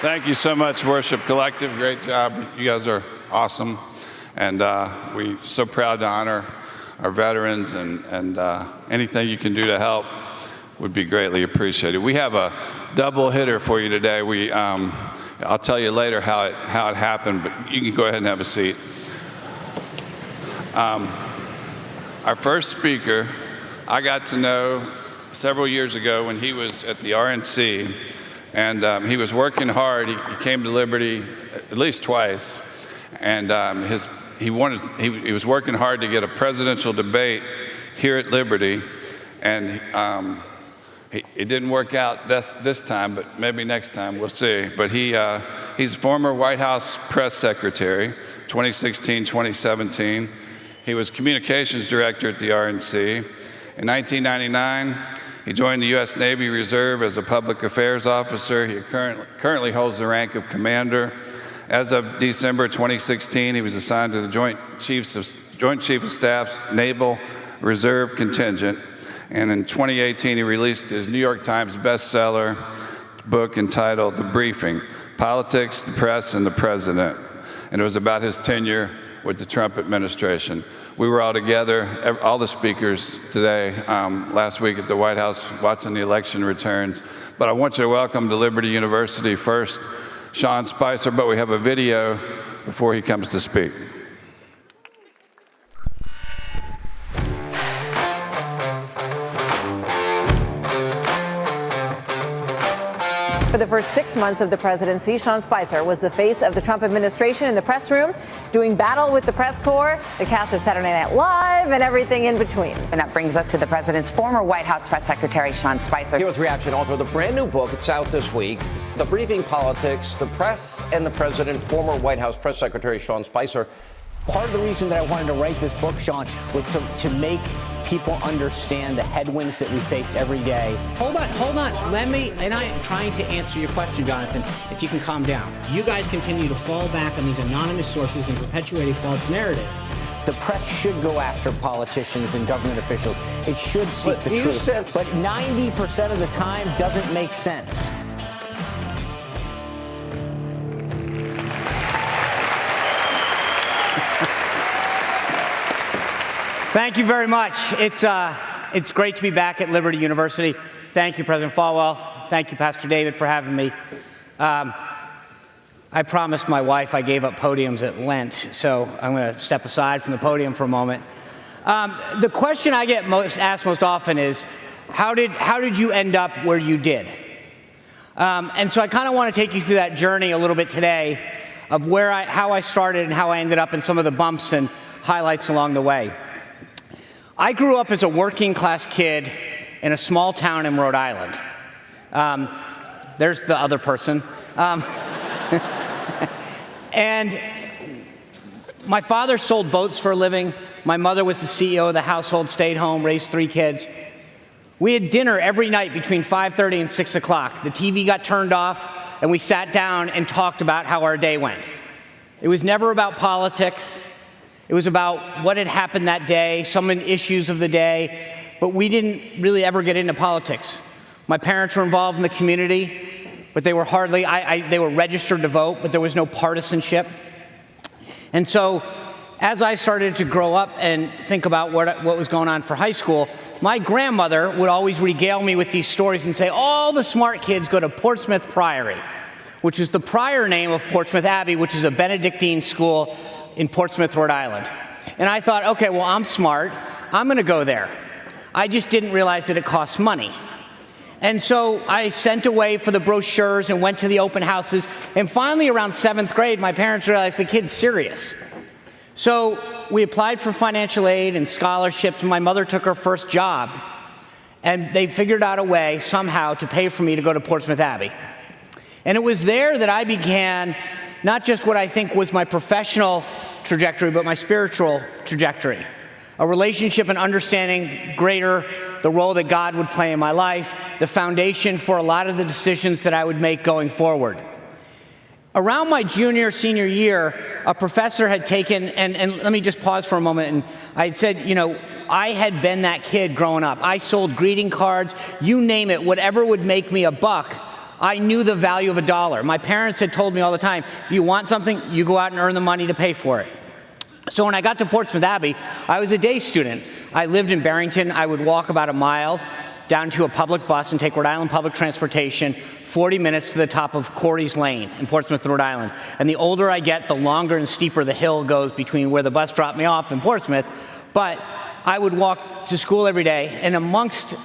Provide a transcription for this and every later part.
Thank you so much, Worship Collective. Great job. You guys are awesome. And we're so proud to honor our veterans, and anything you can do to help would be greatly appreciated. We have a double hitter for you today. I'll tell you later how it happened, but you can go ahead and have a seat. Our first speaker, I got to know several years ago when he was at the RNC, and he was working hard. He came to Liberty at least twice, and he was working hard to get a presidential debate here at Liberty, and it didn't work out this time, but maybe next time, we'll see. But he's a former White House press secretary, 2016, 2017. He was communications director at the RNC. In 1999, he joined the U.S. Navy Reserve as a public affairs officer. He currently holds the rank of commander. As of December 2016, he was assigned to the Joint Chief of Staff's Naval Reserve Contingent. And in 2018, he released his New York Times bestseller book entitled The Briefing: Politics, the Press, and the President. And it was about his tenure with the Trump administration. We were all together, all the speakers today, last week at the White House watching the election returns. But I want you to welcome to Liberty University first Sean Spicer, but we have a video before he comes to speak. For the first 6 months of the presidency, Sean Spicer was the face of the Trump administration in the press room, doing battle with the press corps, the cast of Saturday Night Live, and everything in between. And that brings us to the president's former White House press secretary, Sean Spicer. Here with reaction, author of the brand new book. It's out this week. The Briefing: Politics, the Press, and the President. Former White House press secretary Sean Spicer. Part of the reason that I wanted to write this book, Sean, was to make people understand the headwinds that we faced every day. Hold on. And I am trying to answer your question, Jonathan, if you can calm down. You guys continue to fall back on these anonymous sources and perpetuate a false narrative. The press should go after politicians and government officials. It should seek the truth. But 90% of the time doesn't make sense. Thank you very much. It's great to be back at Liberty University. Thank you, President Falwell. Thank you, Pastor David, for having me. I promised my wife I gave up podiums at Lent, so I'm going to step aside from the podium for a moment. The question I get asked most often is, how did you end up where you did? And so I kind of want to take you through that journey a little bit today of how I started and how I ended up in some of the bumps and highlights along the way. I grew up as a working class kid in a small town in Rhode Island. There's the other person. And my father sold boats for a living. My mother was the CEO of the household, stayed home, raised 3 kids. We had dinner every night between 5:30 and 6 o'clock. The TV got turned off, and we sat down and talked about how our day went. It was never about politics. It was about what had happened that day, some issues of the day, but we didn't really ever get into politics. My parents were involved in the community, but they were they were registered to vote, but there was no partisanship. And so as I started to grow up and think about what was going on for high school, my grandmother would always regale me with these stories and say, all the smart kids go to Portsmouth Priory, which is the prior name of Portsmouth Abbey, which is a Benedictine school in Portsmouth, Rhode Island. And I thought, okay, well, I'm smart. I'm going to go there. I just didn't realize that it cost money. And so I sent away for the brochures and went to the open houses. And finally, around 7th grade, my parents realized the kid's serious. So we applied for financial aid and scholarships, and my mother took her first job. And they figured out a way somehow to pay for me to go to Portsmouth Abbey. And it was there that I began not just what I think was my professional trajectory, but my spiritual trajectory. A relationship and understanding greater the role that God would play in my life, the foundation for a lot of the decisions that I would make going forward. Around my senior year, a professor had taken, and let me just pause for a moment, and I had said, I had been that kid growing up. I sold greeting cards, you name it, whatever would make me a buck, I knew the value of a dollar. My parents had told me all the time, if you want something, you go out and earn the money to pay for it. So when I got to Portsmouth Abbey, I was a day student. I lived in Barrington. I would walk about a mile down to a public bus and take Rhode Island public transportation, 40 minutes to the top of Corey's Lane in Portsmouth, Rhode Island. And the older I get, the longer and steeper the hill goes between where the bus dropped me off in Portsmouth. But I would walk to school every day, and amongst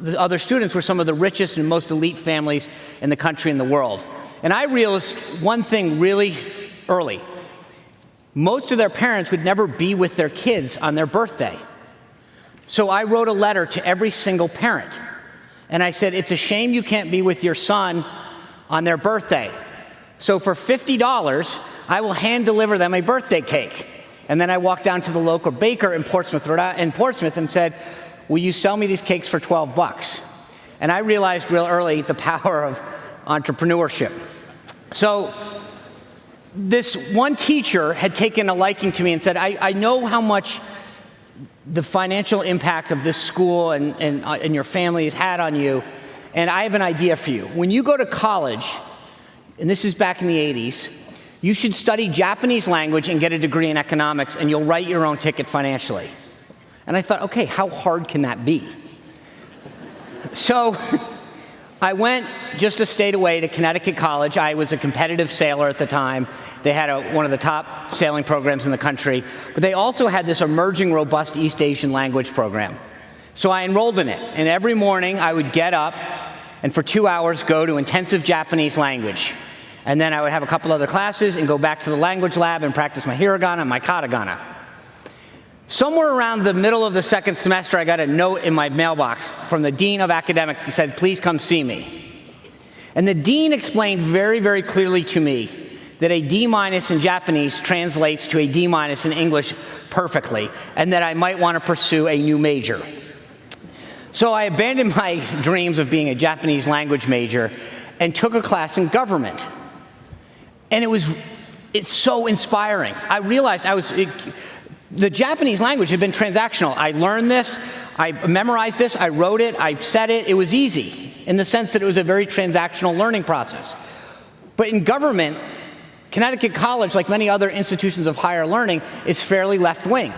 the other students were some of the richest and most elite families in the country and the world. And I realized one thing really early. Most of their parents would never be with their kids on their birthday. So I wrote a letter to every single parent. And I said, it's a shame you can't be with your son on their birthday. So for $50, I will hand deliver them a birthday cake. And then I walked down to the local baker in Portsmouth, and said, will you sell me these cakes for $12? And I realized real early the power of entrepreneurship. So this one teacher had taken a liking to me and said, I know how much the financial impact of this school and your family has had on you, and I have an idea for you. When you go to college, and this is back in the 80s, you should study Japanese language and get a degree in economics, and you'll write your own ticket financially. And I thought, okay, how hard can that be? So I went just a state away to Connecticut College. I was a competitive sailor at the time. They had one of the top sailing programs in the country, but they also had this emerging, robust East Asian language program. So I enrolled in it, and every morning I would get up and for 2 hours go to intensive Japanese language. And then I would have a couple other classes and go back to the language lab and practice my hiragana and my katakana. Somewhere around the middle of the second semester, I got a note in my mailbox from the dean of academics that said, please come see me. And the dean explained very, very clearly to me that a D- in Japanese translates to a D- in English perfectly, and that I might want to pursue a new major. So I abandoned my dreams of being a Japanese language major and took a class in government. And it's so inspiring. I realized the Japanese language had been transactional. I learned this, I memorized this, I wrote it, I said it. It was easy in the sense that it was a very transactional learning process. But in government, Connecticut College, like many other institutions of higher learning, is fairly left-wing.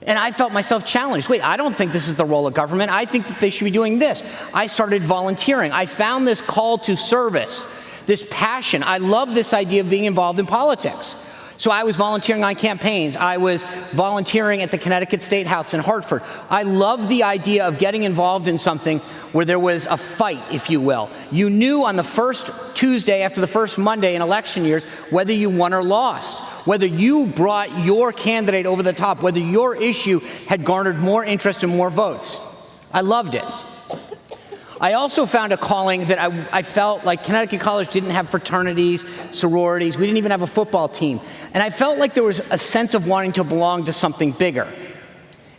And I felt myself challenged. Wait, I don't think this is the role of government. I think that they should be doing this. I started volunteering. I found this call to service, this passion. I love this idea of being involved in politics. So I was volunteering on campaigns. I was volunteering at the Connecticut State House in Hartford. I loved the idea of getting involved in something where there was a fight, if you will. You knew on the first Tuesday after the first Monday in election years whether you won or lost, whether you brought your candidate over the top, whether your issue had garnered more interest and more votes. I loved it. I also found a calling that I felt like Connecticut College didn't have fraternities, sororities. We didn't even have a football team. And I felt like there was a sense of wanting to belong to something bigger.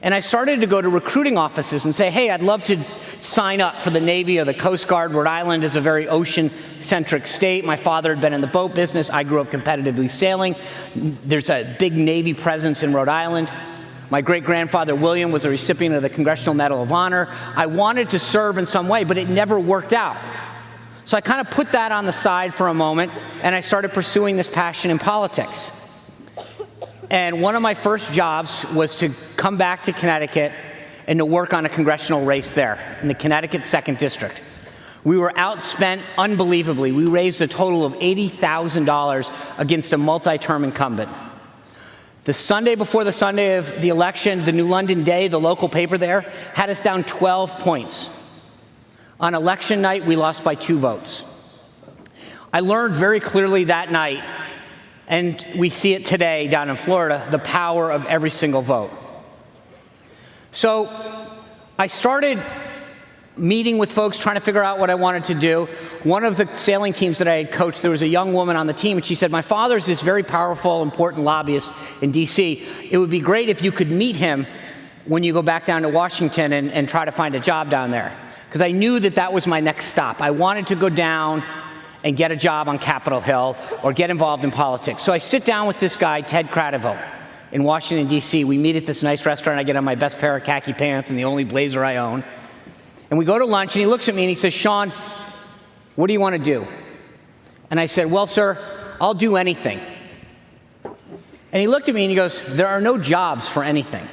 And I started to go to recruiting offices and say, hey, I'd love to sign up for the Navy or the Coast Guard. Rhode Island is a very ocean-centric state. My father had been in the boat business. I grew up competitively sailing. There's a big Navy presence in Rhode Island. My great-grandfather, William, was a recipient of the Congressional Medal of Honor. I wanted to serve in some way, but it never worked out. So I kind of put that on the side for a moment, and I started pursuing this passion in politics. And one of my first jobs was to come back to Connecticut and to work on a congressional race there in the Connecticut 2nd District. We were outspent unbelievably. We raised a total of $80,000 against a multi-term incumbent. The Sunday before the Sunday of the election, the New London Day, the local paper there, had us down 12 points. On election night, we lost by 2 votes. I learned very clearly that night, and we see it today down in Florida, the power of every single vote. So I started meeting with folks, trying to figure out what I wanted to do. One of the sailing teams that I had coached, there was a young woman on the team, and she said, my father's this very powerful, important lobbyist in D.C. It would be great if you could meet him when you go back down to Washington and try to find a job down there. Because I knew that that was my next stop. I wanted to go down and get a job on Capitol Hill or get involved in politics. So I sit down with this guy, Ted Cradiville, in Washington, D.C. We meet at this nice restaurant. I get on my best pair of khaki pants and the only blazer I own. And we go to lunch, and he looks at me and he says, Sean, what do you want to do? And I said, well, sir, I'll do anything. And he looked at me and he goes, there are no jobs for anything.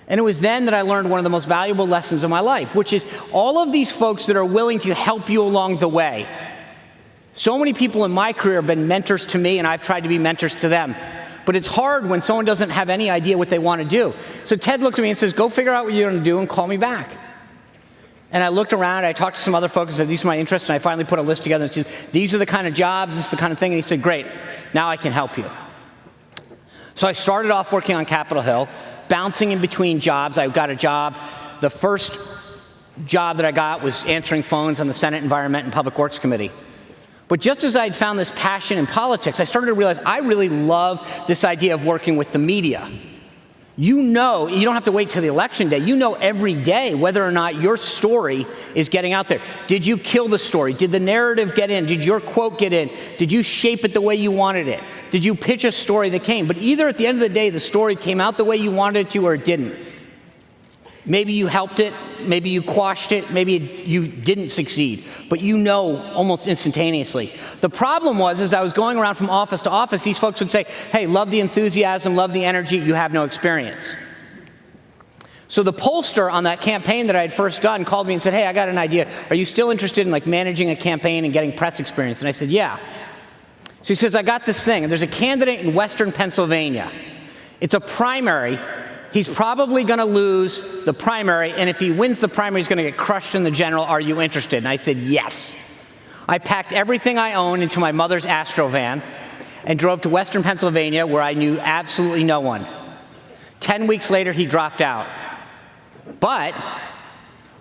And it was then that I learned one of the most valuable lessons of my life, which is all of these folks that are willing to help you along the way. So many people in my career have been mentors to me, and I've tried to be mentors to them. But it's hard when someone doesn't have any idea what they want to do. So Ted looks at me and says, go figure out what you're going to do and call me back. And I looked around, I talked to some other folks and said, these are my interests, and I finally put a list together and said, these are the kind of jobs, this is the kind of thing. And he said, great, now I can help you. So I started off working on Capitol Hill, bouncing in between jobs. I got a job. The first job that I got was answering phones on the Senate Environment and Public Works Committee. But just as I'd found this passion in politics, I started to realize I really love this idea of working with the media. You know, you don't have to wait till the election day. You know every day whether or not your story is getting out there. Did you kill the story? Did the narrative get in? Did your quote get in? Did you shape it the way you wanted it? Did you pitch a story that came? But either at the end of the day, the story came out the way you wanted it to or it didn't. Maybe you helped it, maybe you quashed it, maybe you didn't succeed, but you know almost instantaneously. The problem was, as I was going around from office to office, these folks would say, hey, love the enthusiasm, love the energy, you have no experience. So the pollster on that campaign that I had first done called me and said, hey, I got an idea. Are you still interested in managing a campaign and getting press experience? And I said, yeah. So he says, I got this thing, and there's a candidate in Western Pennsylvania. It's a primary. He's probably going to lose the primary, and if he wins the primary, he's going to get crushed in the general. Are you interested? And I said, yes. I packed everything I owned into my mother's Astro van and drove to Western Pennsylvania, where I knew absolutely no one. 10 weeks later, he dropped out. But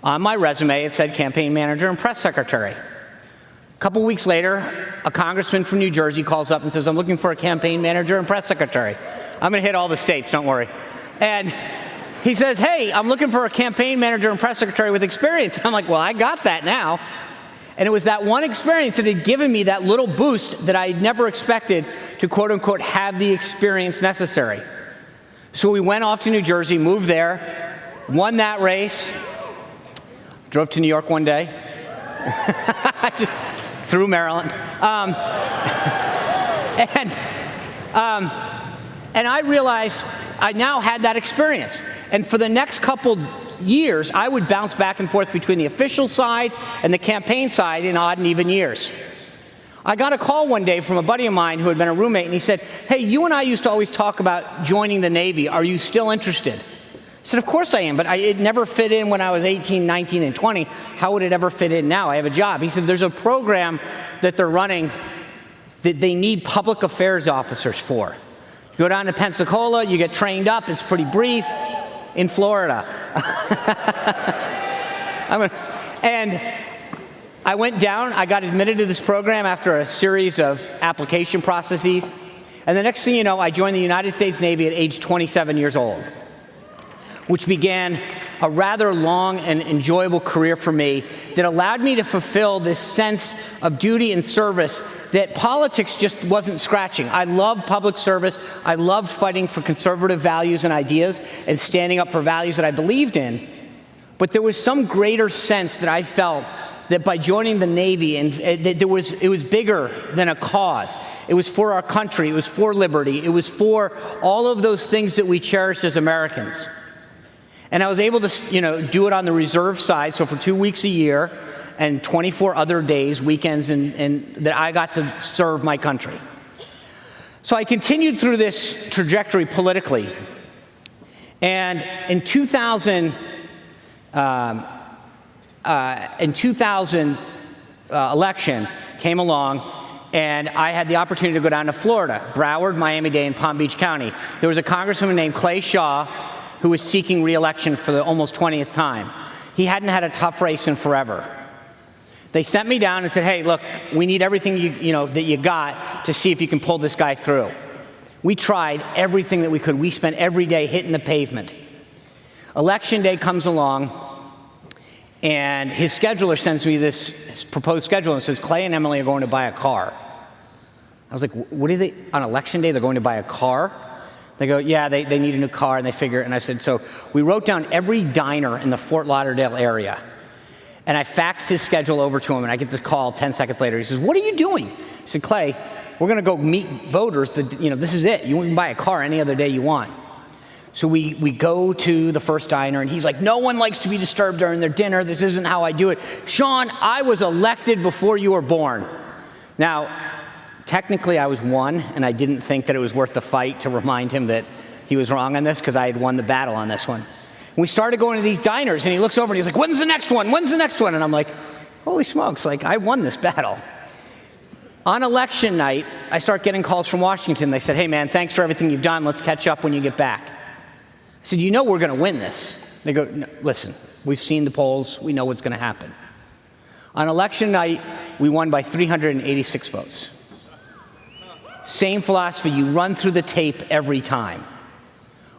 on my resume, it said campaign manager and press secretary. A couple weeks later, a congressman from New Jersey calls up and says, I'm looking for a campaign manager and press secretary. I'm going to hit all the states, don't worry. And he says, hey, I'm looking for a campaign manager and press secretary with experience. I'm like, well, I got that now. And it was that one experience that had given me that little boost that I had never expected to, quote unquote, have the experience necessary. So we went off to New Jersey, moved there, won that race, drove to New York one day, just through Maryland. And I realized I now had that experience. And for the next couple years, I would bounce back and forth between the official side and the campaign side in odd and even years. I got a call one day from a buddy of mine who had been a roommate, and he said, hey, you and I used to always talk about joining the Navy. Are you still interested? I said, of course I am, but it never fit in when I was 18, 19, and 20. How would it ever fit in now? I have a job. He said, there's a program that they're running that they need public affairs officers for. You go down to Pensacola, you get trained up, it's pretty brief, in Florida. And I went down, I got admitted to this program after a series of application processes, and the next thing you know, I joined the United States Navy at age 27 years old, which began a rather long and enjoyable career for me that allowed me to fulfill this sense of duty and service that politics just wasn't scratching. I loved public service. I loved fighting for conservative values and ideas and standing up for values that I believed in. But there was some greater sense that I felt that by joining the Navy, and it was bigger than a cause. It was for our country. It was for liberty. It was for all of those things that we cherish as Americans. And I was able to, do it on the reserve side, so for 2 weeks a year and 24 other days, weekends, and that I got to serve my country. So I continued through this trajectory politically. And in 2000 election came along, and I had the opportunity to go down to Florida, Broward, Miami-Dade, and Palm Beach County. There was a congressman named Clay Shaw who was seeking re-election for the almost 20th time. He hadn't had a tough race in forever. They sent me down and said, hey, look, we need everything that you got to see if you can pull this guy through. We tried everything that we could. We spent every day hitting the pavement. Election day comes along, and his scheduler sends me his proposed schedule and says, Clay and Emily are going to buy a car. I was like, what are they, on election day, they're going to buy a car? They go, yeah, they need a new car, and they figure, and I said, so we wrote down every diner in the Fort Lauderdale area. And I faxed his schedule over to him, and I get this call 10 seconds later. He says, "What are you doing?" I said, "Clay, we're going to go meet voters. This is it. You can buy a car any other day you want." So we go to the first diner, and he's like, "No one likes to be disturbed during their dinner. This isn't how I do it. Sean, I was elected before you were born." Now, technically I was one, and I didn't think that it was worth the fight to remind him that he was wrong on this, because I had won the battle on this one. And we started going to these diners, and he looks over and he's like, "When's the next one? When's the next one?" And I'm like, holy smokes, like, I won this battle. On election night, I start getting calls from Washington. They said, "Hey man, thanks for everything you've done. Let's catch up when you get back." I said, "You know we're going to win this." They go, "No, listen, we've seen the polls. We know what's going to happen." On election night, we won by 386 votes. Same philosophy. You run through the tape every time.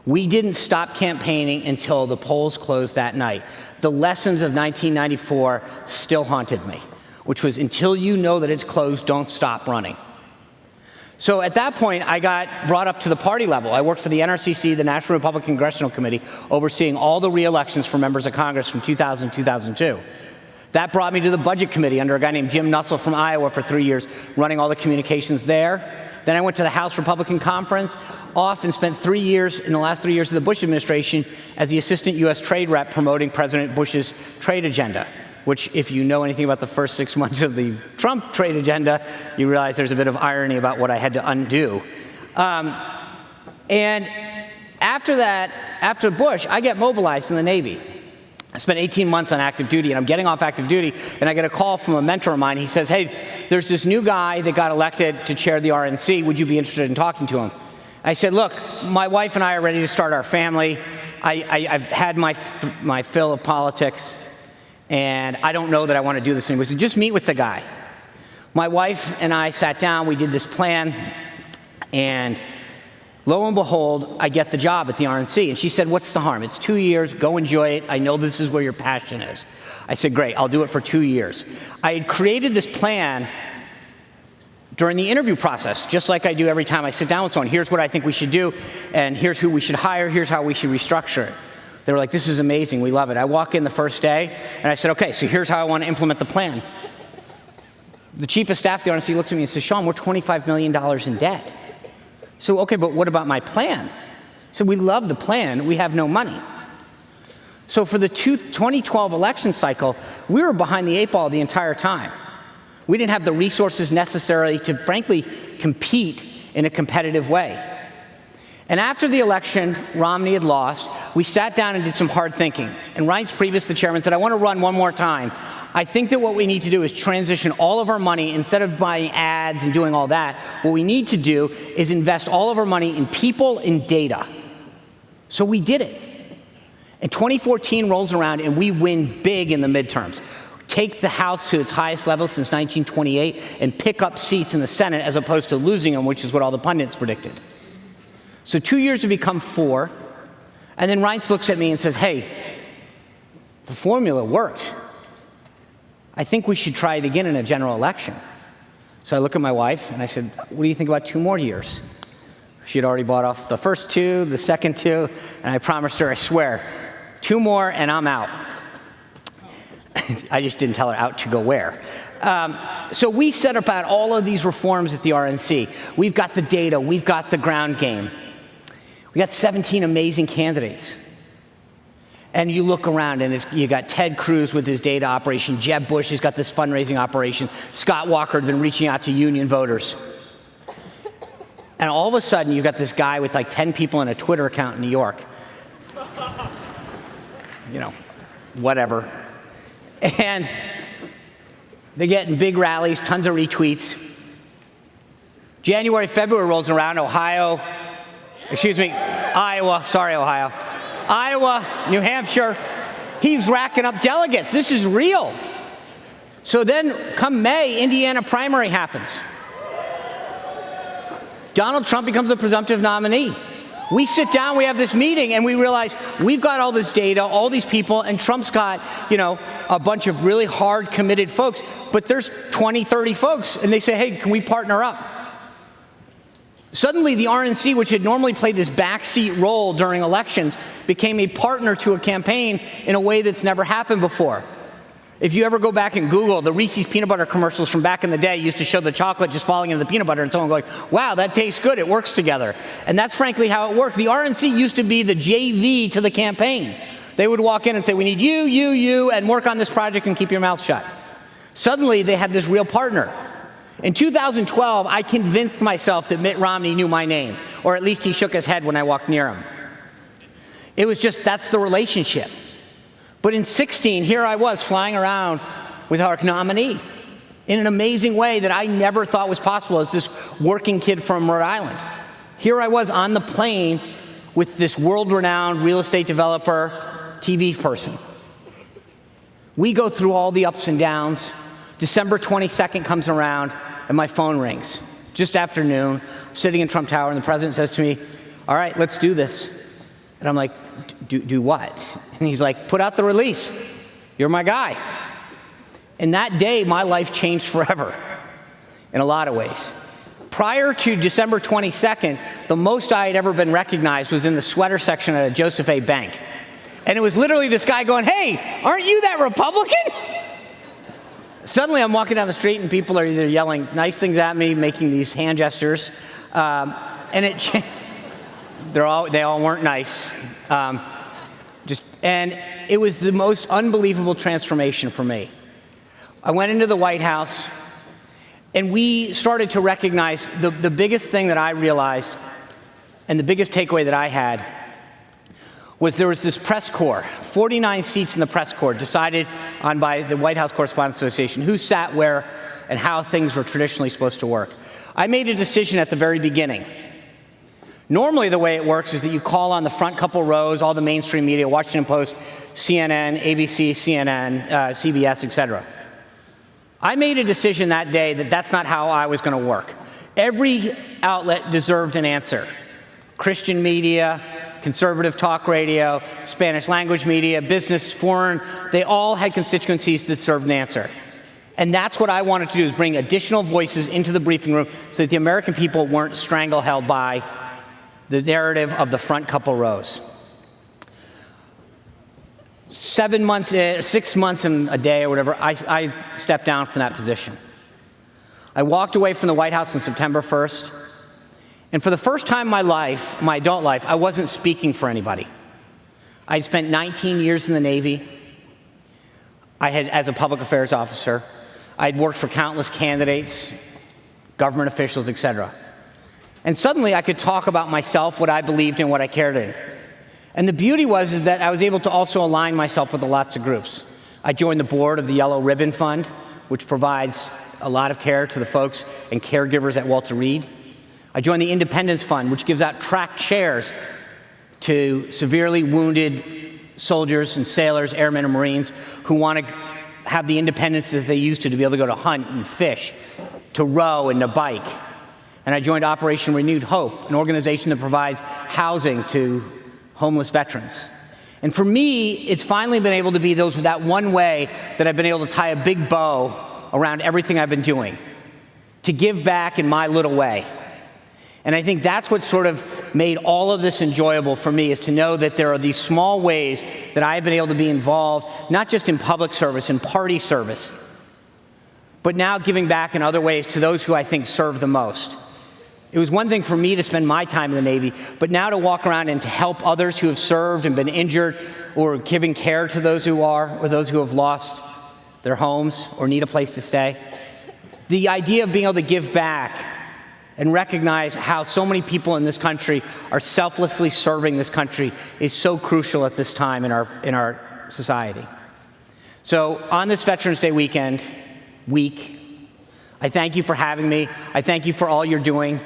We didn't stop campaigning until the polls closed that night. The lessons of 1994 still haunted me, which was, until you know that it's closed, don't stop running. So at that point, I got brought up to the party level. I worked for the NRCC, the National Republican Congressional Committee, overseeing all the re-elections for members of Congress from 2000 to 2002. That brought me to the Budget Committee under a guy named Jim Nussle from Iowa for 3 years, running all the communications there. Then I went to the House Republican Conference, off and spent 3 years in the last 3 years of the Bush administration as the assistant U.S. trade rep promoting President Bush's trade agenda, which, if you know anything about the first 6 months of the Trump trade agenda, you realize there's a bit of irony about what I had to undo. And after that, after Bush, I get mobilized in the Navy. I spent 18 months on active duty, and I'm getting off active duty, and I get a call from a mentor of mine. He says, "Hey, there's this new guy that got elected to chair the RNC. Would you be interested in talking to him?" I said, "Look, my wife and I are ready to start our family. I've had my fill of politics, and I don't know that I want to do this anymore." So just meet with the guy. My wife and I sat down. We did this plan, and lo and behold, I get the job at the RNC. And she said, "What's the harm? It's 2 years. Go enjoy it. I know this is where your passion is." I said, "Great. I'll do it for 2 years." I had created this plan during the interview process, just like I do every time I sit down with someone. Here's what I think we should do, and here's who we should hire. Here's how we should restructure it. They were like, "This is amazing. We love it." I walk in the first day, and I said, "Okay, so here's how I want to implement the plan." The chief of staff of the RNC looks at me and says, "Sean, we're $25 million in debt." So, "Okay, but what about my plan?" So, "We love the plan. We have no money." So for the 2012 election cycle, we were behind the 8 ball the entire time. We didn't have the resources necessary to, frankly, compete in a competitive way. And after the election, Romney had lost. We sat down and did some hard thinking. And Reince Priebus, the chairman, said, "I want to run one more time. I think that what we need to do is transition all of our money, instead of buying ads and doing all that, what we need to do is invest all of our money in people and data." So we did it. And 2014 rolls around, and we win big in the midterms. Take the House to its highest level since 1928 and pick up seats in the Senate as opposed to losing them, which is what all the pundits predicted. So 2 years have become 4. And then Reince looks at me and says, "Hey, the formula worked. I think we should try it again in a general election." So I look at my wife and I said, "What do you think about 2 more years?" She had already bought off the first 2, the second 2, and I promised her, I swear, 2 more and I'm out. I just didn't tell her out to go where. So we set about all of these reforms at the RNC. We've got the data. We've got the ground game. We got 17 amazing candidates. And you look around, and you got Ted Cruz with his data operation. Jeb Bush has got this fundraising operation. Scott Walker had been reaching out to union voters. And all of a sudden, you've got this guy with like 10 people and a Twitter account in New York. You know, whatever. And they're getting big rallies, tons of retweets. January, February rolls around, Iowa, New Hampshire. He's racking up delegates. This is real. So then come May, Indiana primary happens. Donald Trump becomes the presumptive nominee. We sit down, we have this meeting, and we realize we've got all this data, all these people, and Trump's got, a bunch of really hard, committed folks, but there's 20, 30 folks, and they say, "Hey, can we partner up?" Suddenly, the RNC, which had normally played this backseat role during elections, became a partner to a campaign in a way that's never happened before. If you ever go back and Google, the Reese's peanut butter commercials from back in the day used to show the chocolate just falling into the peanut butter and someone going, wow, that tastes good, it works together. And that's frankly how it worked. The RNC used to be the JV to the campaign. They would walk in and say, we need you, and work on this project and keep your mouth shut. Suddenly, they had this real partner. In 2012, I convinced myself that Mitt Romney knew my name, or at least he shook his head when I walked near him. It was just, that's the relationship. But in 2016, here I was flying around with our nominee in an amazing way that I never thought was possible as this working kid from Rhode Island. Here I was on the plane with this world-renowned real estate developer, TV person. We go through all the ups and downs. December 22nd comes around, and my phone rings. Just after noon, I'm sitting in Trump Tower, and the president says to me, all right, let's do this. And I'm like, do what? And he's like, put out the release. You're my guy. And that day, my life changed forever in a lot of ways. Prior to December 22nd, the most I had ever been recognized was in the sweater section at a Joseph A. Bank. And it was literally this guy going, hey, aren't you that Republican? Suddenly, I'm walking down the street, and people are either yelling nice things at me, making these hand gestures, and they all weren't nice. And it was the most unbelievable transformation for me. I went into the White House, and we started to recognize the biggest thing that I realized, and the biggest takeaway that I had, was there was this press corps, 49 seats in the press corps, decided on by the White House Correspondents Association, who sat where and how things were traditionally supposed to work. I made a decision at the very beginning. Normally, the way it works is that you call on the front couple rows, all the mainstream media, Washington Post, CNN, ABC, CNN, CBS, etc. I made a decision that day that that's not how I was going to work. Every outlet deserved an answer. Christian media, conservative talk radio, Spanish language media, business, foreign, they all had constituencies that deserved an answer. And that's what I wanted to do, is bring additional voices into the briefing room so that the American people weren't strangle-held by the narrative of the front couple rows. 6 months and a day or whatever, I stepped down from that position. I walked away from the White House on September 1st, and for the first time in my life, my adult life, I wasn't speaking for anybody. I'd spent 19 years in the Navy. As a public affairs officer. I'd worked for countless candidates, government officials, etc. And suddenly I could talk about myself, what I believed in, what I cared in. And the beauty is that I was able to also align myself with lots of groups. I joined the board of the Yellow Ribbon Fund, which provides a lot of care to the folks and caregivers at Walter Reed. I joined the Independence Fund, which gives out tracked chairs to severely wounded soldiers and sailors, airmen and Marines who want to have the independence that they used to be able to go to hunt and fish, to row and to bike. And I joined Operation Renewed Hope, an organization that provides housing to homeless veterans. And for me, it's finally been able to be that one way that I've been able to tie a big bow around everything I've been doing, to give back in my little way. And I think that's what sort of made all of this enjoyable for me, is to know that there are these small ways that I've been able to be involved, not just in public service and party service, but now giving back in other ways to those who I think serve the most. It was one thing for me to spend my time in the Navy, but now to walk around and to help others who have served and been injured, or giving care to those who are, or those who have lost their homes or need a place to stay. The idea of being able to give back and recognize how so many people in this country are selflessly serving this country is so crucial at this time in our society. So on this Veterans Day week, I thank you for having me. I thank you for all you're doing.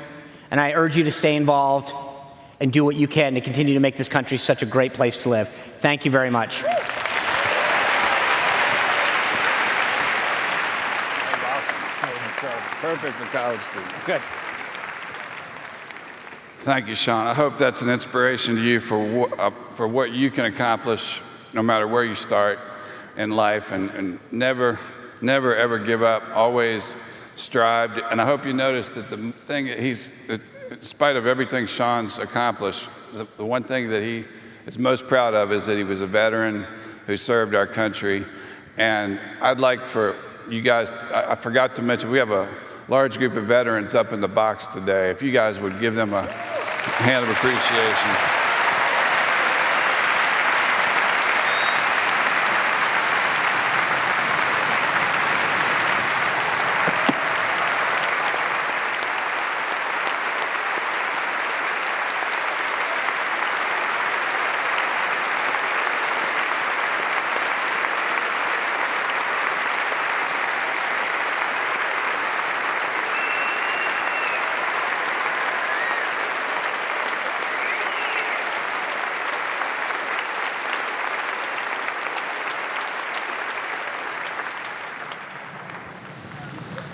And I urge you to stay involved and do what you can to continue to make this country such a great place to live. Thank you very much. Perfect for college students. Good. Thank you, Sean. I hope that's an inspiration to you for what you can accomplish no matter where you start in life, and never, ever give up. Always strive. And I hope you notice that the thing that in spite of everything Sean's accomplished, the one thing that he is most proud of is that he was a veteran who served our country And I'd like for you guys, I forgot to mention, we have a large group of veterans up in the box today. If you guys would give them a hand of appreciation.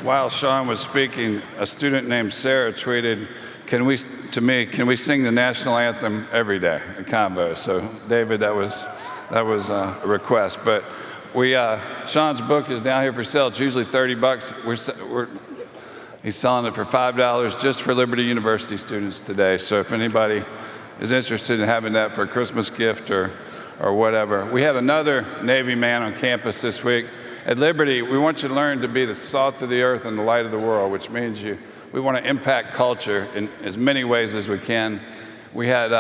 While Sean was speaking, a student named Sarah tweeted, can we sing the national anthem every day at Convo? So David, that was a request. But Sean's book is down here for sale. It's usually $30. He's selling it for $5 just for Liberty University students today. So if anybody is interested in having that for a Christmas gift or whatever. We had another Navy man on campus this week. At Liberty, we want you to learn to be the salt of the earth and the light of the world, which means we want to impact culture in as many ways as we can. We had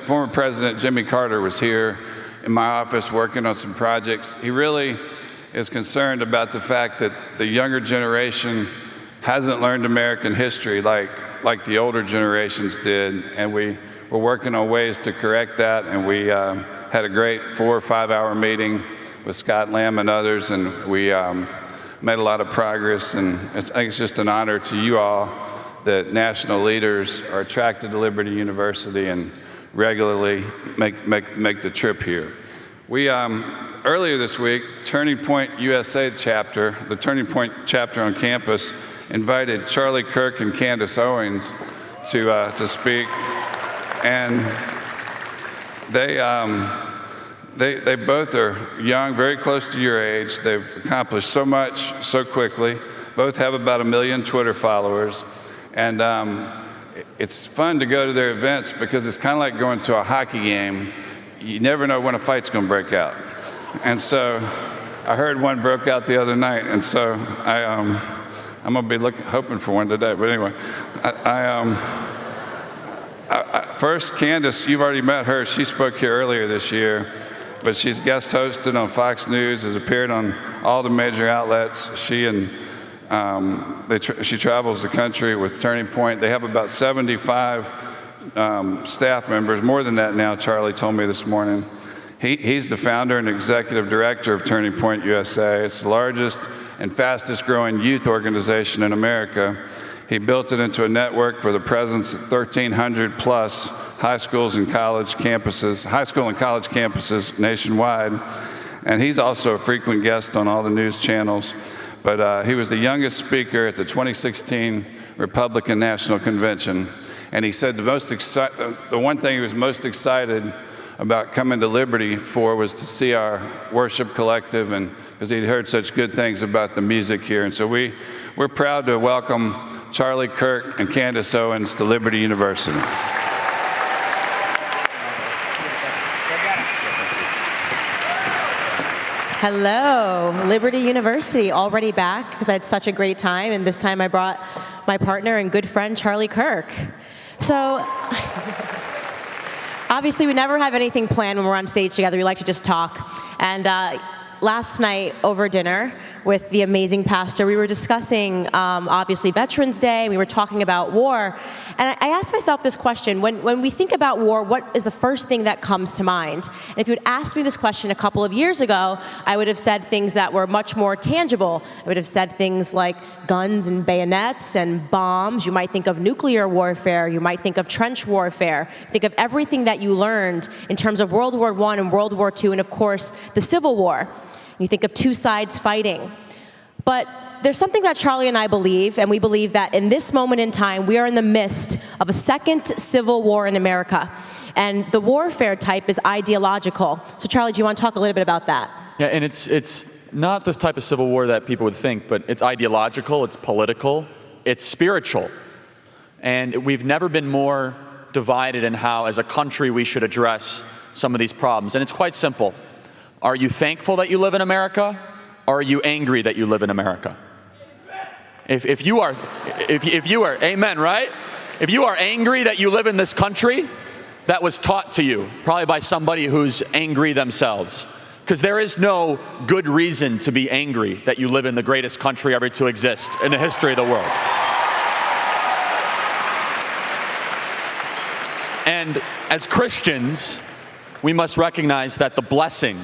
former President Jimmy Carter was here in my office working on some projects. He really is concerned about the fact that the younger generation hasn't learned American history like the older generations did, and we're working on ways to correct that, and we had a great 4 or 5 hour meeting with Scott Lamb and others, and we made a lot of progress, and I think it's just an honor to you all that national leaders are attracted to Liberty University and regularly make the trip here. We earlier this week, Turning Point USA chapter, the Turning Point chapter on campus, invited Charlie Kirk and Candace Owens to speak, and they both are young, very close to your age. They've accomplished so much so quickly. Both have about 1 million Twitter followers. And it's fun to go to their events because it's kind of like going to a hockey game. You never know when a fight's going to break out. And so I heard one broke out the other night. And so I'm going to be hoping for one today. But anyway, first, Candace, you've already met her. She spoke here earlier this year. But she's guest hosted on Fox News, has appeared on all the major outlets. She travels the country with Turning Point. They have about 75 staff members, more than that now, Charlie told me this morning. He's the founder and executive director of Turning Point USA. It's the largest and fastest growing youth organization in America. He built it into a network with a presence at 1,300 plus high school and college campuses nationwide. And he's also a frequent guest on all the news channels. But he was the youngest speaker at the 2016 Republican National Convention. And he said the one thing he was most excited about coming to Liberty for was to see our worship collective, and because he'd heard such good things about the music here. And so we're proud to welcome Charlie Kirk and Candace Owens to Liberty University. Hello, Liberty University, already back because I had such a great time, and this time I brought my partner and good friend, Charlie Kirk. So, obviously we never have anything planned when we're on stage together. We like to just talk. And last night over dinner with the amazing pastor, we were discussing, obviously, Veterans Day. We were talking about war. And I asked myself this question. When we think about war, what is the first thing that comes to mind? And if you had asked me this question a couple of years ago, I would have said things that were much more tangible. I would have said things like guns and bayonets and bombs. You might think of nuclear warfare. You might think of trench warfare. Think of everything that you learned in terms of World War I and World War II, and of course, the Civil War. You think of two sides fighting. But there's something that Charlie and I believe, and we believe that in this moment in time, we are in the midst of a second civil war in America. And the warfare type is ideological. So Charlie, do you want to talk a little bit about that? Yeah, and it's not this type of civil war that people would think, but it's ideological, it's political, it's spiritual. And we've never been more divided in how, as a country, we should address some of these problems. And it's quite simple. Are you thankful that you live in America, or are you angry that you live in America? If you are, amen, right? If you are angry that you live in this country, that was taught to you, probably by somebody who's angry themselves. Because there is no good reason to be angry that you live in the greatest country ever to exist in the history of the world. And as Christians, we must recognize that the blessing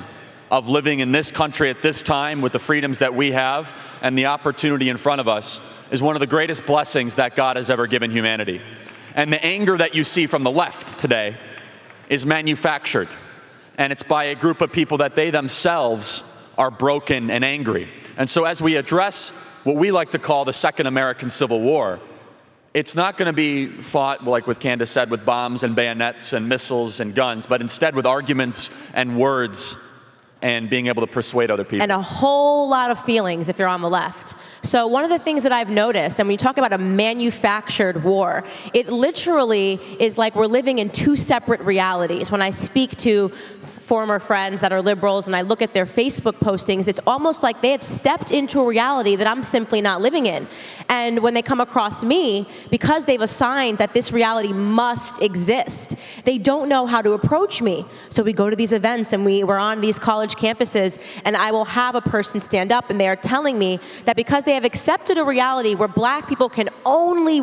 of living in this country at this time with the freedoms that we have and the opportunity in front of us is one of the greatest blessings that God has ever given humanity. And the anger that you see from the left today is manufactured. And it's by a group of people that they themselves are broken and angry. And so as we address what we like to call the Second American Civil War, it's not going to be fought, like what Candace said, with bombs and bayonets and missiles and guns, but instead with arguments and words and being able to persuade other people. And a whole lot of feelings if you're on the left. So one of the things that I've noticed, and when you talk about a manufactured war, it literally is like we're living in two separate realities. When I speak to former friends that are liberals and I look at their Facebook postings, it's almost like they have stepped into a reality that I'm simply not living in. And when they come across me, because they've assigned that this reality must exist, they don't know how to approach me. So we go to these events and we're on these college campuses, and I will have a person stand up and they are telling me that because they have accepted a reality where black people can only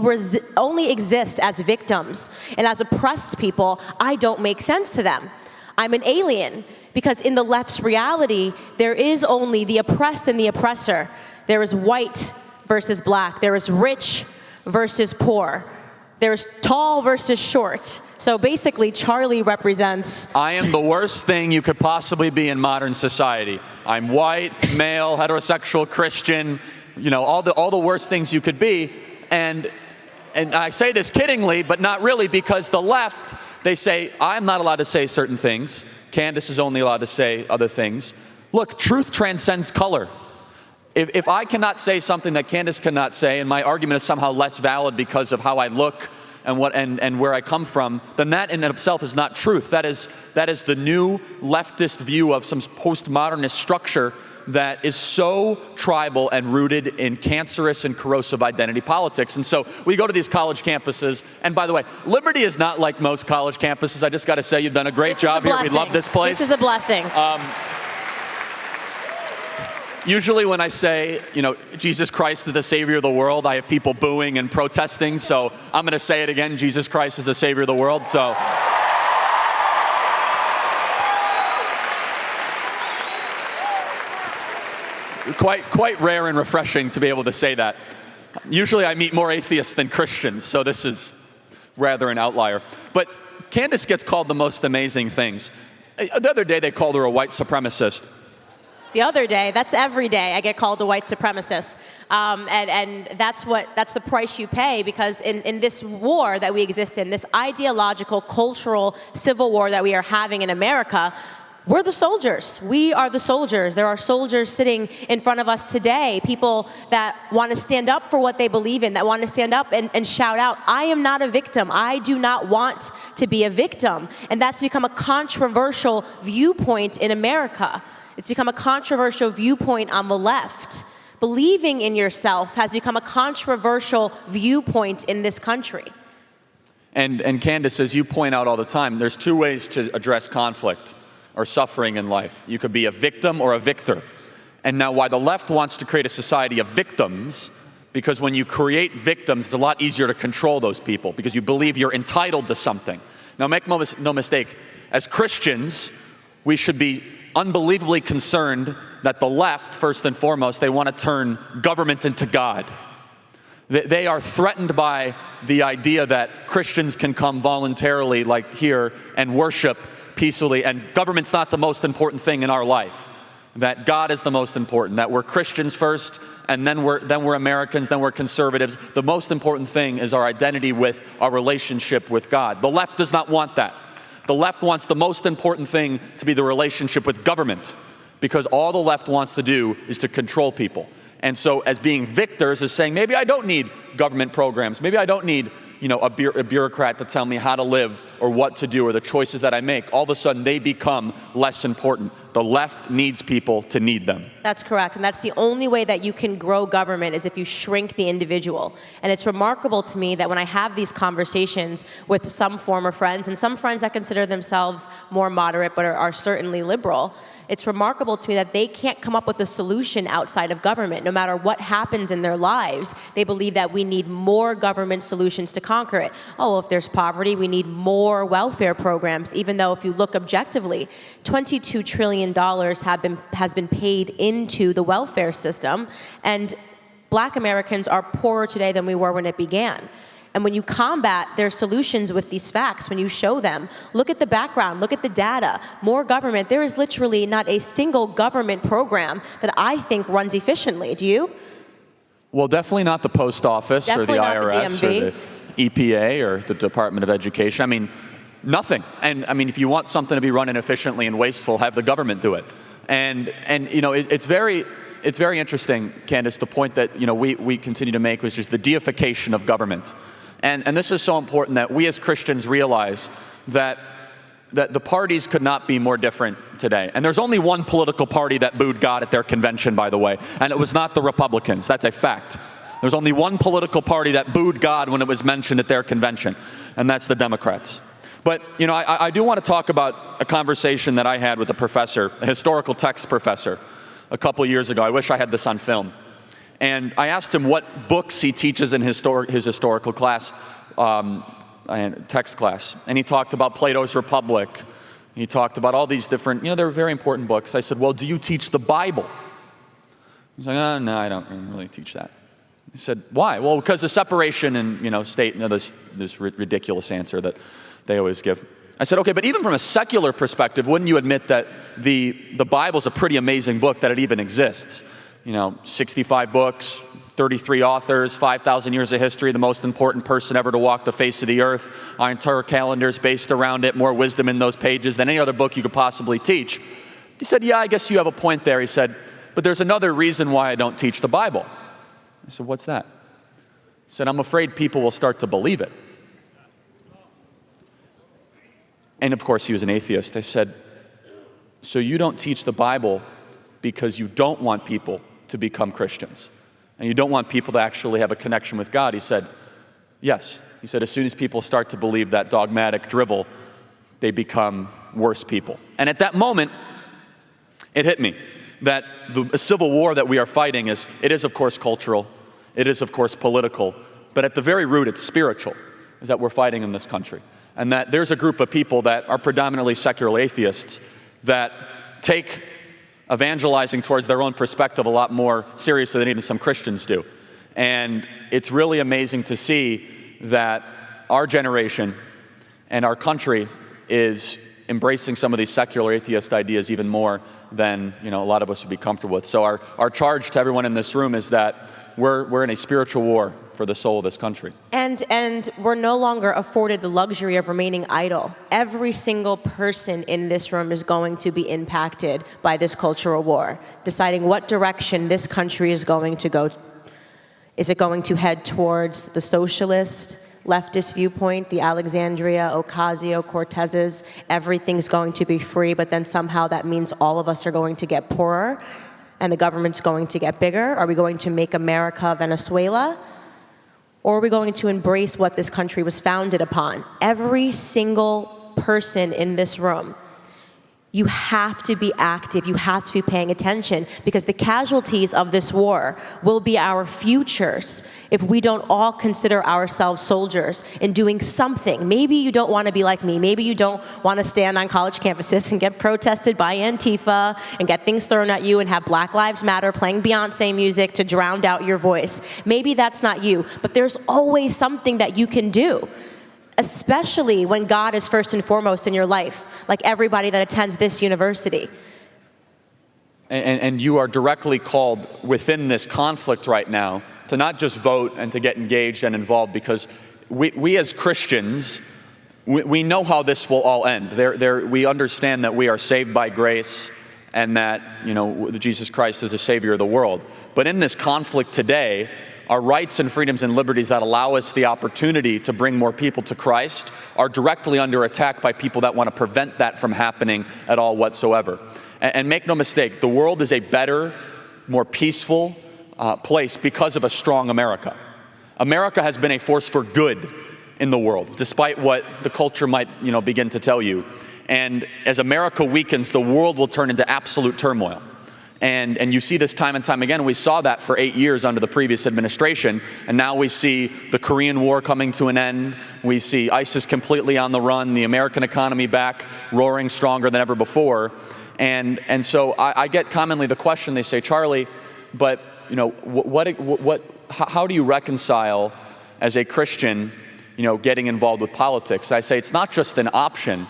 exist as victims and as oppressed people, I don't make sense to them. I'm an alien, because in the left's reality, there is only the oppressed and the oppressor. There is white versus black. There is rich versus poor. There's tall versus short. So basically, Charlie represents... I am the worst thing you could possibly be in modern society. I'm white, male, heterosexual, Christian, you know, all the worst things you could be. And I say this kiddingly, but not really, because the left, they say, I'm not allowed to say certain things. Candace is only allowed to say other things. Look, truth transcends color. If I cannot say something that Candace cannot say, and my argument is somehow less valid because of how I look and where I come from, then that in itself is not truth. That is the new leftist view of some postmodernist structure that is so tribal and rooted in cancerous and corrosive identity politics. And so we go to these college campuses, and by the way, Liberty is not like most college campuses. I just got to say, you've done a great job here. We love this place. This is a blessing. Usually when I say, you know, Jesus Christ is the Savior of the world, I have people booing and protesting, so I'm going to say it again, Jesus Christ is the Savior of the world, so... Quite rare and refreshing to be able to say that. Usually I meet more atheists than Christians, so this is rather an outlier. But Candace gets called the most amazing things. The other day they called her a white supremacist. The other day, that's every day, I get called a white supremacist. And that's the price you pay, because in this war that we exist in, this ideological, cultural, civil war that we are having in America, we're the soldiers. We are the soldiers. There are soldiers sitting in front of us today, people that want to stand up for what they believe in, that want to stand up and shout out, I am not a victim. I do not want to be a victim. And that's become a controversial viewpoint in America. It's become a controversial viewpoint on the left. Believing in yourself has become a controversial viewpoint in this country. And Candace, as you point out all the time, there's two ways to address conflict or suffering in life. You could be a victim or a victor. And now why the left wants to create a society of victims, because when you create victims, it's a lot easier to control those people because you believe you're entitled to something. Now make no mistake, as Christians, we should be unbelievably concerned that the left, first and foremost, they want to turn government into God. They are threatened by the idea that Christians can come voluntarily, like here, and worship peacefully, and government's not the most important thing in our life. That God is the most important, that we're Christians first, and then we're Americans, then we're conservatives. The most important thing is our identity with our relationship with God. The left does not want that. The left wants the most important thing to be the relationship with government, because all the left wants to do is to control people. And so as being victors is saying, maybe I don't need government programs. Maybe I don't need, a bureaucrat to tell me how to live or what to do or the choices that I make, all of a sudden they become less important. The left needs people to need them. That's correct, and that's the only way that you can grow government is if you shrink the individual. And it's remarkable to me that when I have these conversations with some former friends, and some friends that consider themselves more moderate but are certainly liberal, it's remarkable to me that they can't come up with a solution outside of government. No matter what happens in their lives, they believe that we need more government solutions to conquer it. Oh, well, if there's poverty, we need more welfare programs, even though if you look objectively, $22 trillion has been paid into the welfare system, and Black Americans are poorer today than we were when it began. And when you combat their solutions with these facts, when you show them, look at the background, look at the data, more government, there is literally not a single government program that I think runs efficiently. Do you? Well, definitely not the post office Definitely or the not IRS the or the EPA or the Department of Education. I mean, nothing. And I mean, if you want something to be run inefficiently and wasteful, have the government do it. And it's very interesting, Candace, the point that we continue to make, which is the deification of government. And this is so important that we as Christians realize that the parties could not be more different today. And there's only one political party that booed God at their convention, by the way, and it was not the Republicans. That's a fact. There's only one political party that booed God when it was mentioned at their convention, and that's the Democrats. But, I do want to talk about a conversation that I had with a professor, a historical text professor, a couple years ago. I wish I had this on film. And I asked him what books he teaches in his historical class, text class. And he talked about Plato's Republic. He talked about all these different, they're very important books. I said, well, do you teach the Bible? He's like, oh, no, I don't really teach that. He said, why? Well, because the separation and, state, this ridiculous answer that they always give. I said, okay, but even from a secular perspective, wouldn't you admit that the Bible's a pretty amazing book, that it even exists? 65 books, 33 authors, 5,000 years of history, the most important person ever to walk the face of the earth. Our entire calendar is based around it, more wisdom in those pages than any other book you could possibly teach. He said, yeah, I guess you have a point there. He said, but there's another reason why I don't teach the Bible. I said, what's that? He said, I'm afraid people will start to believe it. And of course, he was an atheist. I said, so you don't teach the Bible because you don't want people to become Christians, and you don't want people to actually have a connection with God? He said, yes. He said, as soon as people start to believe that dogmatic drivel, they become worse people. And at that moment, it hit me that the civil war that we are fighting is of course cultural, it is of course political, but at the very root, it's spiritual, is that we're fighting in this country. And that there's a group of people that are predominantly secular atheists that take evangelizing towards their own perspective a lot more seriously than even some Christians do. And it's really amazing to see that our generation and our country is embracing some of these secular atheist ideas even more than a lot of us would be comfortable with. So our charge to everyone in this room is that we're in a spiritual war for the soul of this country. And we're no longer afforded the luxury of remaining idle. Every single person in this room is going to be impacted by this cultural war, deciding what direction this country is going to go. Is it going to head towards the socialist, leftist viewpoint, the Alexandria Ocasio-Cortez's, everything's going to be free, but then somehow that means all of us are going to get poorer and the government's going to get bigger? Are we going to make America Venezuela? Or are we going to embrace what this country was founded upon? Every single person in this room, you have to be active, you have to be paying attention, because the casualties of this war will be our futures if we don't all consider ourselves soldiers in doing something. Maybe you don't want to be like me. Maybe you don't want to stand on college campuses and get protested by Antifa and get things thrown at you and have Black Lives Matter playing Beyonce music to drown out your voice. Maybe that's not you, but there's always something that you can do, especially when God is first and foremost in your life, like everybody that attends this university. And you are directly called within this conflict right now to not just vote and to get engaged and involved, because we as Christians, we know how this will all end. We understand that we are saved by grace and that Jesus Christ is the Savior of the world. But in this conflict today, our rights and freedoms and liberties that allow us the opportunity to bring more people to Christ are directly under attack by people that want to prevent that from happening at all whatsoever. And make no mistake, the world is a better, more peaceful place because of a strong America. America has been a force for good in the world, despite what the culture might, begin to tell you. And as America weakens, the world will turn into absolute turmoil. And you see this time and time again. We saw that for 8 years under the previous administration, and now we see the Korean War coming to an end. We see ISIS completely on the run, the American economy back, roaring stronger than ever before. And so I get commonly the question, they say, Charlie, but how do you reconcile as a Christian, getting involved with politics? I say it's not just an option.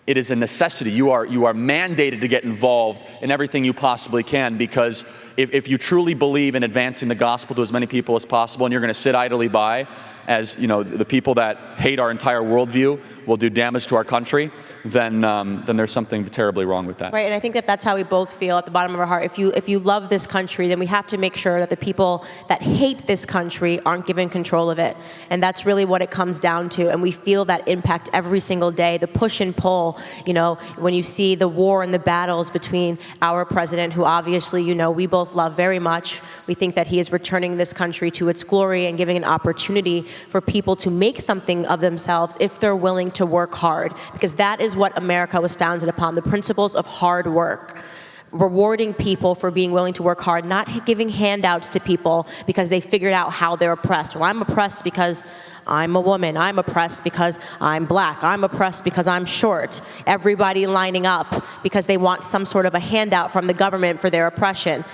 It is a necessity. You are mandated to get involved in everything you possibly can, because if you truly believe in advancing the gospel to as many people as possible, and you're going to sit idly by as the people that hate our entire worldview will do damage to our country, then there's something terribly wrong with that. Right, and I think that's how we both feel at the bottom of our heart. If you love this country, then we have to make sure that the people that hate this country aren't given control of it. And that's really what it comes down to. And we feel that impact every single day, the push and pull, when you see the war and the battles between our president, who obviously, we both love very much. We think that he is returning this country to its glory and giving an opportunity for people to make something of themselves if they're willing to work hard, because that is what America was founded upon, the principles of hard work. Rewarding people for being willing to work hard, not giving handouts to people because they figured out how they're oppressed. Well, I'm oppressed because I'm a woman. I'm oppressed because I'm black. I'm oppressed because I'm short. Everybody lining up because they want some sort of a handout from the government for their oppression.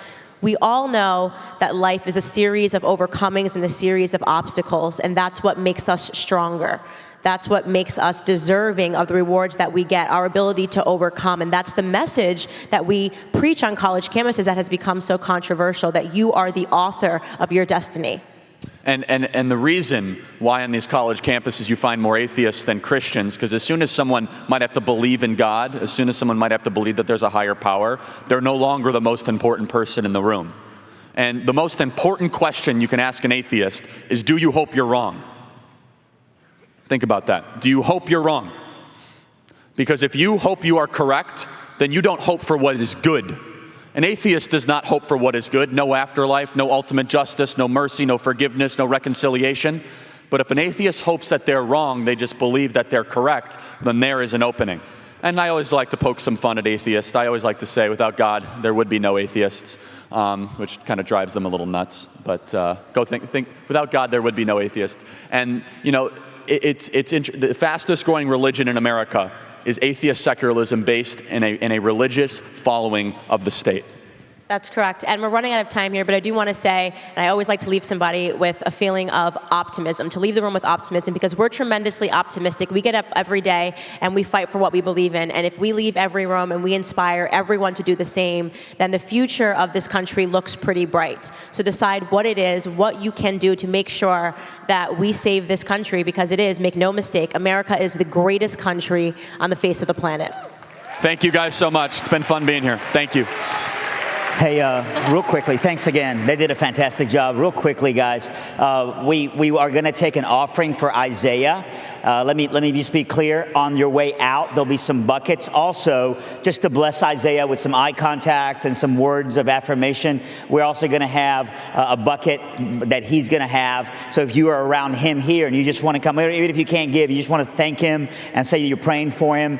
We all know that life is a series of overcomings and a series of obstacles, and that's what makes us stronger. That's what makes us deserving of the rewards that we get, our ability to overcome. And that's the message that we preach on college campuses that has become so controversial, that you are the author of your destiny. And the reason why on these college campuses you find more atheists than Christians, because as soon as someone might have to believe in God, as soon as someone might have to believe that there's a higher power, they're no longer the most important person in the room. And the most important question you can ask an atheist is, do you hope you're wrong? Think about that. Do you hope you're wrong? Because if you hope you are correct, then you don't hope for what is good. An atheist does not hope for what is good. No afterlife, no ultimate justice, no mercy, no forgiveness, no reconciliation. But if an atheist hopes that they're wrong, they just believe that they're correct, then there is an opening. And I always like to poke some fun at atheists. I always like to say, without God, there would be no atheists, which kind of drives them a little nuts. But go think, without God, there would be no atheists. And, the fastest growing religion in America is atheist secularism based in a religious following of the state. That's correct. And we're running out of time here, but I do want to say, and I always like to leave somebody with a feeling of optimism, to leave the room with optimism, because we're tremendously optimistic. We get up every day and we fight for what we believe in. And if we leave every room and we inspire everyone to do the same, then the future of this country looks pretty bright. So decide what it is, what you can do to make sure that we save this country, because it is, make no mistake, America is the greatest country on the face of the planet. Thank you guys so much. It's been fun being here. Thank you. Hey, real quickly, thanks again. They did a fantastic job. Real quickly, guys, we are going to take an offering for Isaiah. Let me just be clear. On your way out, there'll be some buckets. Also, just to bless Isaiah with some eye contact and some words of affirmation, we're also going to have a bucket that he's going to have. So if you are around him here and you just want to come, even if you can't give, you just want to thank him and say that you're praying for him,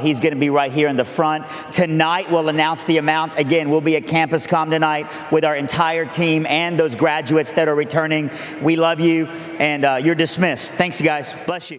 he's going to be right here in the front. Tonight, we'll announce the amount. Again, we'll be at Campus Com tonight with our entire team and those graduates that are returning. We love you, and you're dismissed. Thanks, guys. Bless you.